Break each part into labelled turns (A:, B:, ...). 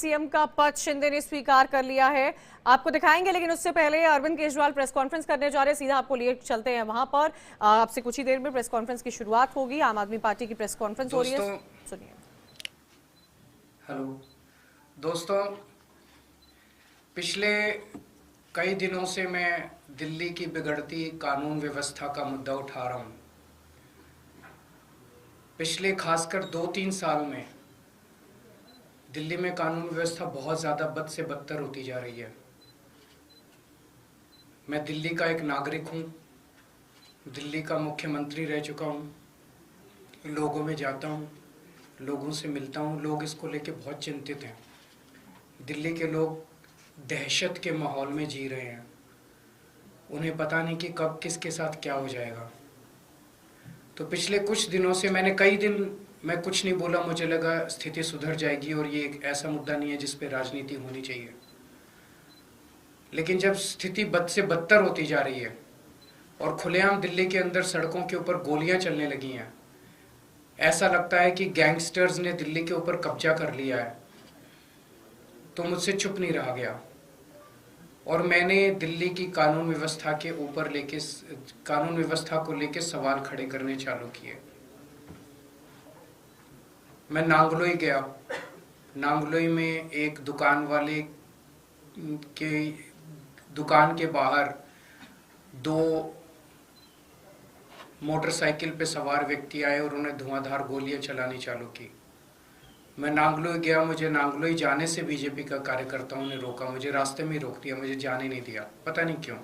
A: CM का पद शिंदे ने स्वीकार कर लिया है। आपको दिखाएंगे, लेकिन उससे पहले अरविंद केजरीवाल प्रेस कॉन्फ्रेंस करने जा रहे हैं। सीधा आपको लिए चलते हैं वहां पर। आपसे कुछ ही देर में प्रेस कॉन्फ्रेंस की शुरुआत होगी। आम आदमी पार्टी की प्रेस कॉन्फ्रेंस हो रही है, सुनिए।
B: हेलो दोस्तों, पिछले कई दिनों से मैं दिल्ली की बिगड़ती कानून व्यवस्था का मुद्दा उठा रहा हूँ। पिछले खासकर 2-3 साल में दिल्ली में कानून व्यवस्था बहुत ज़्यादा बद से बदतर होती जा रही है। मैं दिल्ली का एक नागरिक हूँ, दिल्ली का मुख्यमंत्री रह चुका हूँ, लोगों में जाता हूँ, लोगों से मिलता हूँ। लोग इसको लेके बहुत चिंतित हैं। दिल्ली के लोग दहशत के माहौल में जी रहे हैं। उन्हें पता नहीं कि कब किसके साथ क्या हो जाएगा। तो पिछले कुछ दिनों से मैं कुछ नहीं बोला। मुझे लगा स्थिति सुधर जाएगी और ये एक ऐसा मुद्दा नहीं है जिस पे राजनीति होनी चाहिए। लेकिन जब स्थिति बद से बदतर होती जा रही है और खुलेआम दिल्ली के अंदर सड़कों के ऊपर गोलियां चलने लगी हैं, ऐसा लगता है कि गैंगस्टर्स ने दिल्ली के ऊपर कब्जा कर लिया है, तो मुझसे चुप नहीं रहा गया और मैंने दिल्ली की कानून व्यवस्था को लेके सवाल खड़े करने चालू किए। मैं नांगलोई गया। नांगलोई में एक दुकान के बाहर 2 मोटरसाइकिल पे सवार व्यक्ति आए और उन्हें धुआंधार गोलियां चलानी चालू की। मैं नांगलोई गया। मुझे नांगलोई जाने से बीजेपी का कार्यकर्ताओं ने रोका, मुझे रास्ते में ही रोक दिया, मुझे जाने नहीं दिया, पता नहीं क्यों।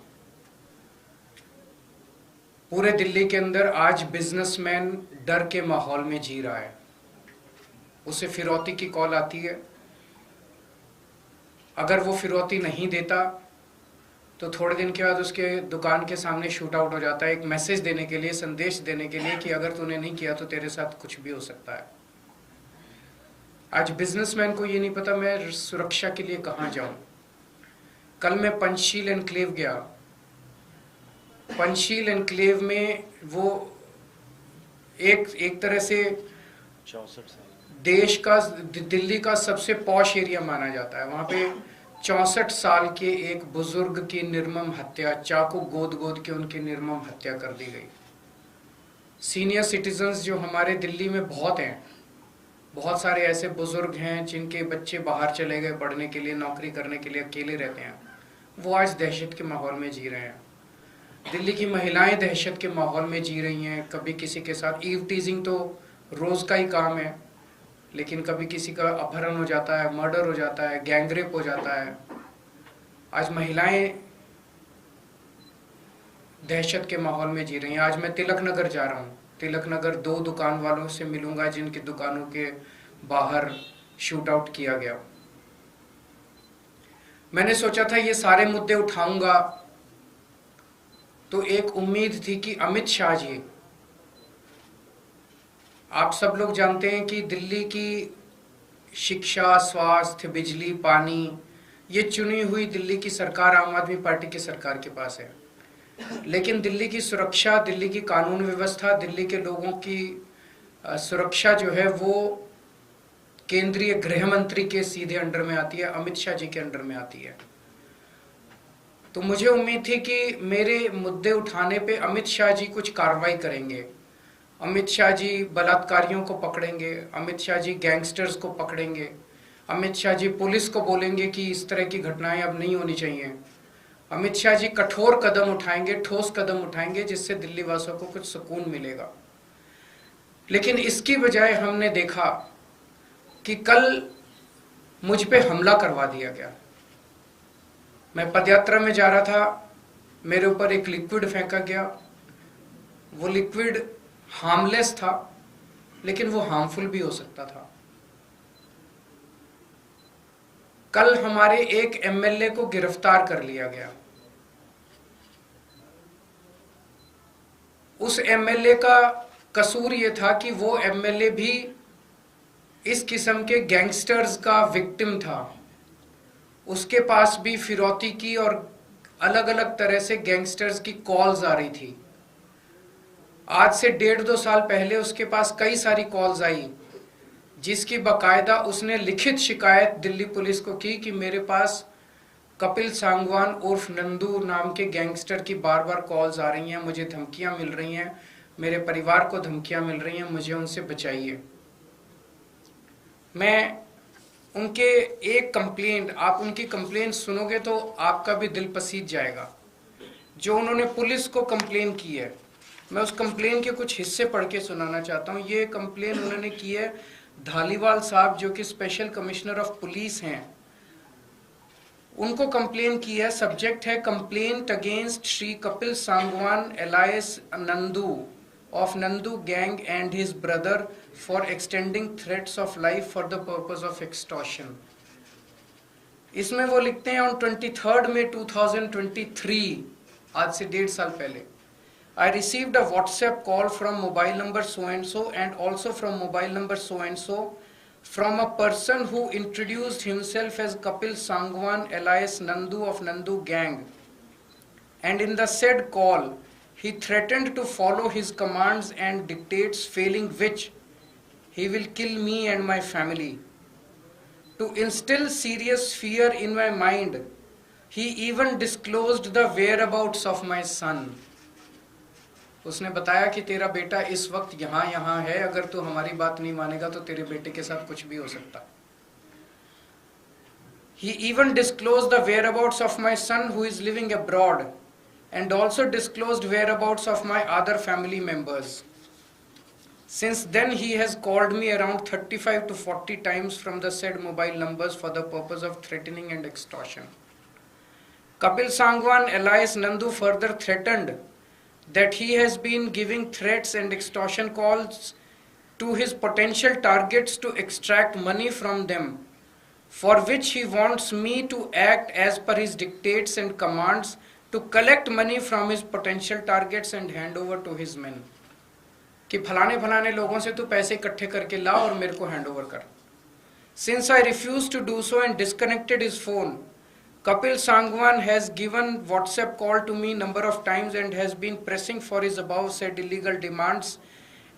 B: पूरे दिल्ली के अंदर आज बिजनेसमैन डर के माहौल में जी रहा है। उसे फिरौती की कॉल आती है। अगर वो फिरौती नहीं देता तो थोड़े दिन के बाद उसके दुकान के सामने शूट आउट हो जाता है, एक मैसेज देने के लिए, संदेश देने के लिए कि अगर तूने नहीं किया तो तेरे साथ कुछ भी हो सकता है। आज बिजनेसमैन को ये नहीं पता मैं सुरक्षा के लिए कहाँ जाऊं। कल मैं पंचशील एनक्लेव गया। पंचशील एनक्लेव में वो एक तरह से
C: 64 साल
B: दिल्ली का सबसे पॉश एरिया माना जाता है। वहाँ पे 64 साल के एक बुजुर्ग की निर्मम हत्या, चाकू गोद के उनकी निर्मम हत्या कर दी गई। सीनियर सिटीजन्स जो हमारे दिल्ली में बहुत हैं, बहुत सारे ऐसे बुजुर्ग हैं जिनके बच्चे बाहर चले गए पढ़ने के लिए, नौकरी करने के लिए, अकेले रहते हैं, वो आज दहशत के माहौल में जी रहे हैं। दिल्ली की महिलाएं दहशत के माहौल में जी रही हैं। कभी किसी के साथ ईव टीजिंग तो रोज़ का ही काम है, लेकिन कभी किसी का अपहरण हो जाता है, मर्डर हो जाता है, गैंगरेप हो जाता है। आज महिलाएं दहशत के माहौल में जी रही हैं। आज मैं तिलक नगर जा रहा हूँ। तिलक नगर 2 दुकान वालों से मिलूंगा जिनकी दुकानों के बाहर शूट आउट किया गया। मैंने सोचा था ये सारे मुद्दे उठाऊंगा तो एक उम्मीद थी कि अमित शाह जी, आप सब लोग जानते हैं कि दिल्ली की शिक्षा, स्वास्थ्य, बिजली, पानी, ये चुनी हुई दिल्ली की सरकार आम आदमी पार्टी की सरकार के पास है। लेकिन दिल्ली की सुरक्षा, दिल्ली की कानून व्यवस्था, दिल्ली के लोगों की सुरक्षा जो है वो केंद्रीय गृह मंत्री के सीधे अंडर में आती है, अमित शाह जी के अंडर में आती है। तो मुझे उम्मीद थी कि मेरे मुद्दे उठाने पे अमित शाह जी कुछ कार्रवाई करेंगे। अमित शाह जी बलात्कारियों को पकड़ेंगे, अमित शाह जी गैंगस्टर्स को पकड़ेंगे, अमित शाह जी पुलिस को बोलेंगे कि इस तरह की घटनाएं अब नहीं होनी चाहिए। अमित शाह जी कठोर कदम उठाएंगे, ठोस कदम उठाएंगे, जिससे दिल्ली वासियों को कुछ सुकून मिलेगा। लेकिन इसकी बजाय हमने देखा कि कल मुझ पे हमला करवा दिया गया। मैं पदयात्रा में जा रहा था, मेरे ऊपर एक लिक्विड फेंका गया। वो लिक्विड हार्मलेस था, लेकिन वो हार्मफुल भी हो सकता था। कल हमारे एक एमएलए को गिरफ्तार कर लिया गया। उस एमएलए का कसूर ये था कि वो एमएलए भी इस किस्म के गैंगस्टर्स का विक्टिम था। उसके पास भी फिरौती की और अलग अलग तरह से गैंगस्टर्स की कॉल्स आ रही थी। आज से 1.5-2 साल पहले उसके पास कई सारी कॉल्स आई जिसकी बाकायदा उसने लिखित शिकायत दिल्ली पुलिस को की कि मेरे पास कपिल सांगवान उर्फ नंदू नाम के गैंगस्टर की बार बार कॉल्स आ रही हैं, मुझे धमकियां मिल रही हैं, मेरे परिवार को धमकियां मिल रही हैं, मुझे उनसे बचाइए। मैं उनके एक कंप्लेंट, आप उनकी कंप्लेंट सुनोगे तो आपका भी दिल पसीज जाएगा। जो उन्होंने पुलिस को कंप्लेन की है, मैं उस कंप्लेन के कुछ हिस्से पढ़ के सुनाना चाहता हूँ। ये कंप्लेन उन्होंने की है धालीवाल साहब जो कि स्पेशल कमिश्नर ऑफ पुलिस हैं, उनको कंप्लेन की है। सब्जेक्ट है complaint against Shri Kapil Sangwan alliance Nandu of Nandu gang and his brother for extending threats of life for the purpose of extortion. इसमें वो लिखते हैं on 23rd May 2023, आज से 1.5 साल पहले, I received a WhatsApp call from mobile number so and so and also from mobile number so and so from a person who introduced himself as Kapil Sangwan alias Nandu of Nandu gang, and in the said call he threatened to follow his commands and dictates, failing which he will kill me and my family. To instill serious fear in my mind, he even disclosed the whereabouts of my son. उसने बताया कि तेरा बेटा इस वक्त यहाँ है, अगर तू हमारी बात नहीं मानेगा तो तेरे बेटे के साथ कुछ भी हो सकता। He even disclosed the whereabouts of my son who is living abroad, and also disclosed whereabouts of my other family members. Since then he has called me around 35 to 40 times from the said mobile numbers for the purpose of threatening and extortion. Kapil Sangwan alias Nandu further threatened that he has been giving threats and extortion calls to his potential targets to extract money from them, for which he wants me to act as per his dictates and commands to collect money from his potential targets and hand over to his men. कि फलाने फलाने लोगों से तू पैसे इकट्ठे करके ला और मेरे को हैंड ओवर कर। Since I refused to do so and disconnected his phone, Kapil Sangwan has given WhatsApp call to me number of times and has been pressing for his above said illegal demands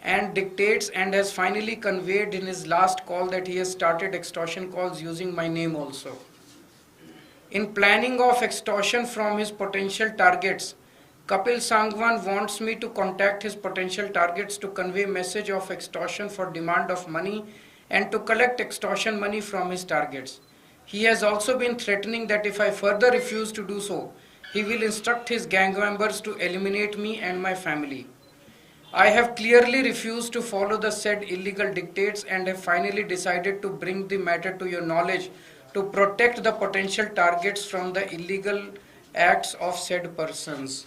B: and dictates, and has finally conveyed in his last call that he has started extortion calls using my name also. In planning of extortion from his potential targets, Kapil Sangwan wants me to contact his potential targets to convey message of extortion for demand of money and to collect extortion money from his targets. He has also been threatening that if I further refuse to do so, he will instruct his gang members to eliminate me and my family. I have clearly refused to follow the said illegal dictates and have finally decided to bring the matter to your knowledge to protect the potential targets from the illegal acts of said persons.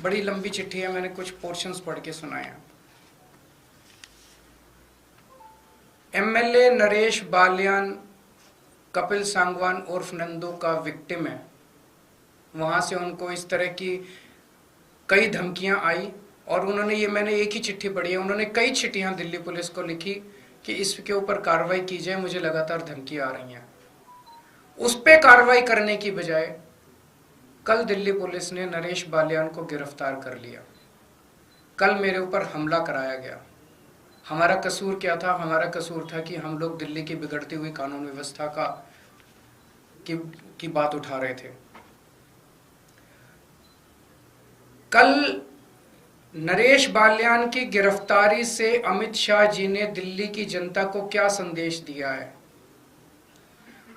B: बड़ी लंबी चिट्ठी है, मैंने कुछ portions पढ़ के सुनाया। MLA Naresh Balyan Kapil Sangwan उर्फ नंदू का विक्टिम है। वहां से उनको इस तरह की कई धमकियां आई और उन्होंने, ये मैंने एक ही चिट्ठी पढ़ी है, उन्होंने कई चिट्ठियां दिल्ली पुलिस को लिखी कि इसके ऊपर कार्रवाई की जाए, मुझे लगातार धमकियां आ रही हैं। उस पे कार्रवाई करने की बजाय कल दिल्ली पुलिस ने नरेश बालियान को गिरफ्तार कर लिया। कल मेरे ऊपर हमला कराया गया। हमारा कसूर क्या था? हमारा कसूर था कि हम लोग दिल्ली की बिगड़ती हुई कानून व्यवस्था की बात उठा रहे थे। कल नरेश बालियान की गिरफ्तारी से अमित शाह जी ने दिल्ली की जनता को क्या संदेश दिया है?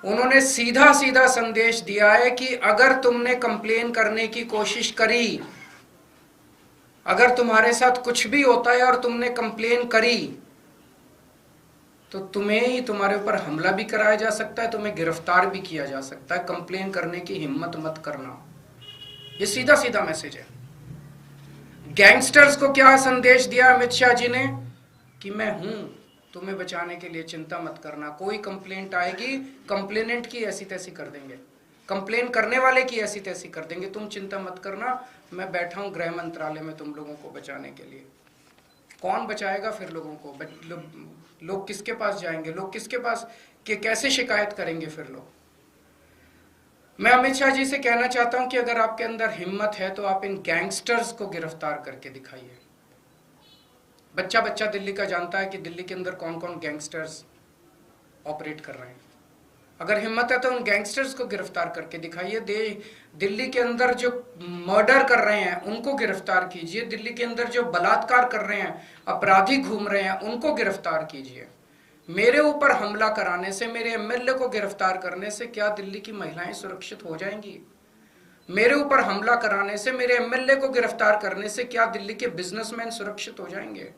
B: उन्होंने सीधा सीधा संदेश दिया है कि अगर तुमने कंप्लेन करने की कोशिश करी, अगर तुम्हारे साथ कुछ भी होता है और तुमने कंप्लेन करी, तो तुम्हें ही, तुम्हारे ऊपर हमला भी कराया जा सकता है, तुम्हें गिरफ्तार भी किया जा सकता है। कंप्लेन करने की हिम्मत मत करना। ये सीधा सीधा मैसेज है। गैंगस्टर्स को क्या संदेश दिया अमित शाह जी ने? कि मैं हूं तुम्हें बचाने के लिए, चिंता मत करना। कोई कंप्लेंट आएगी, कंप्लेनेंट की ऐसी तैसी कर देंगे, कंप्लेन करने वाले की ऐसी तैसी कर देंगे, तुम चिंता मत करना, मैं बैठा हूं गृह मंत्रालय में तुम लोगों को बचाने के लिए। कौन बचाएगा फिर लोगों को? लोग किसके पास जाएंगे? लोग किसके पास कैसे शिकायत करेंगे फिर लोग? मैं अमित शाह जी से कहना चाहता हूं कि अगर आपके अंदर हिम्मत है तो आप इन गैंगस्टर्स को गिरफ्तार करके दिखाइए। बच्चा बच्चा दिल्ली का जानता है कि दिल्ली के अंदर कौन कौन गैंगस्टर्स ऑपरेट कर रहे हैं। अगर हिम्मत है तो उन गैंगस्टर्स को गिरफ्तार करके दिखाइए। दिल्ली के अंदर जो मर्डर कर रहे हैं उनको गिरफ्तार कीजिए। दिल्ली के अंदर जो बलात्कार कर रहे हैं, अपराधी घूम रहे हैं, उनको गिरफ्तार कीजिए। मेरे ऊपर हमला कराने से, मेरे एमएलए को गिरफ्तार करने से क्या दिल्ली की महिलाएं सुरक्षित हो जाएंगी? मेरे ऊपर हमला कराने से, मेरे एमएलए को गिरफ्तार करने से क्या दिल्ली के बिजनेसमैन सुरक्षित हो जाएंगे?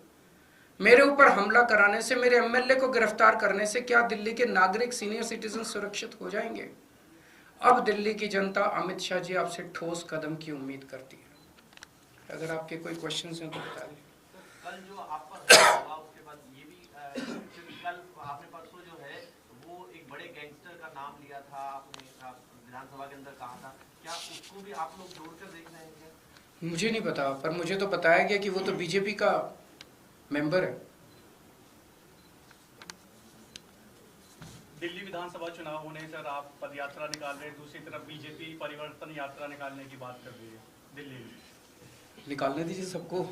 B: मेरे ऊपर हमला कराने से, मेरे एमएलए को गिरफ्तार करने से क्या दिल्ली के नागरिक, सीनियर सिटीजन सुरक्षित हो जाएंगे? अब दिल्ली की जनता अमित शाह जी आपसे ठोस कदम की उम्मीद करती है। अगर आपके कोई क्वेश्चंस हैं तो बता दें।
C: कल जो आप पर हुआ उसके बाद ये भी कल आपने परसों जो है वो एक बड़े गैंगस्टर का नाम लिया था, आपने विधानसभा के अंदर कहा था, क्या उसको भी आप लोग जोड़कर देख रहे हैं क्या?
B: मुझे नहीं पता, पर मुझे तो बताया गया कि वो तो बीजेपी का मेंबर है।
D: दिल्ली विधानसभा चुनाव होने सर आप पदयात्रा निकाल रहे हैं, दूसरी तरफ बीजेपी परिवर्तन यात्रा निकालने की बात कर रही है दिल्ली में।
B: निकालने दीजिए सबको।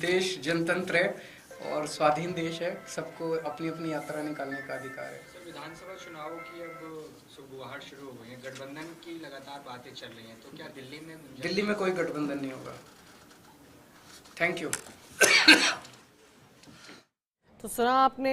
B: देश जनतंत्र है और स्वाधीन देश है, सबको अपनी अपनी यात्रा निकालने का अधिकार है।
E: सर, विधानसभा चुनावों की अब सुगबुगाहट शुरू हो गई है, गठबंधन की लगातार बातें चल रही हैं, तो क्या दिल्ली में
B: कोई गठबंधन नहीं होगा। Thank you.
A: तो सुना आपने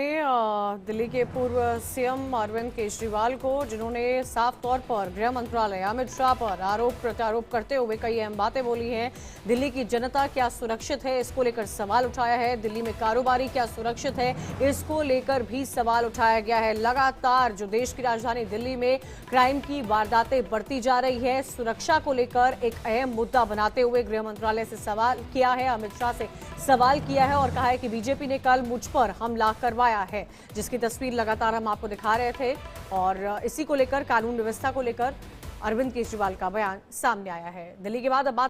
A: दिल्ली के पूर्व सीएम अरविंद केजरीवाल को, जिन्होंने साफ तौर पर गृह मंत्रालय अमित शाह पर आरोप प्रत्यारोप करते हुए कई अहम बातें बोली हैं। दिल्ली की जनता क्या सुरक्षित है, इसको लेकर सवाल उठाया है। दिल्ली में कारोबारी क्या सुरक्षित है, इसको लेकर भी सवाल उठाया गया है। लगातार जो देश की राजधानी दिल्ली में क्राइम की वारदातें बढ़ती जा रही है, सुरक्षा को लेकर एक अहम मुद्दा बनाते हुए गृह मंत्रालय से सवाल किया है, अमित शाह से सवाल किया है और कहा है कि बीजेपी ने कल मुझ पर हमला करवाया है, जिसकी तस्वीर लगातार हम आपको दिखा रहे थे। और इसी को लेकर, कानून व्यवस्था को लेकर अरविंद केजरीवाल का बयान सामने आया है। दिल्ली के बाद अब बात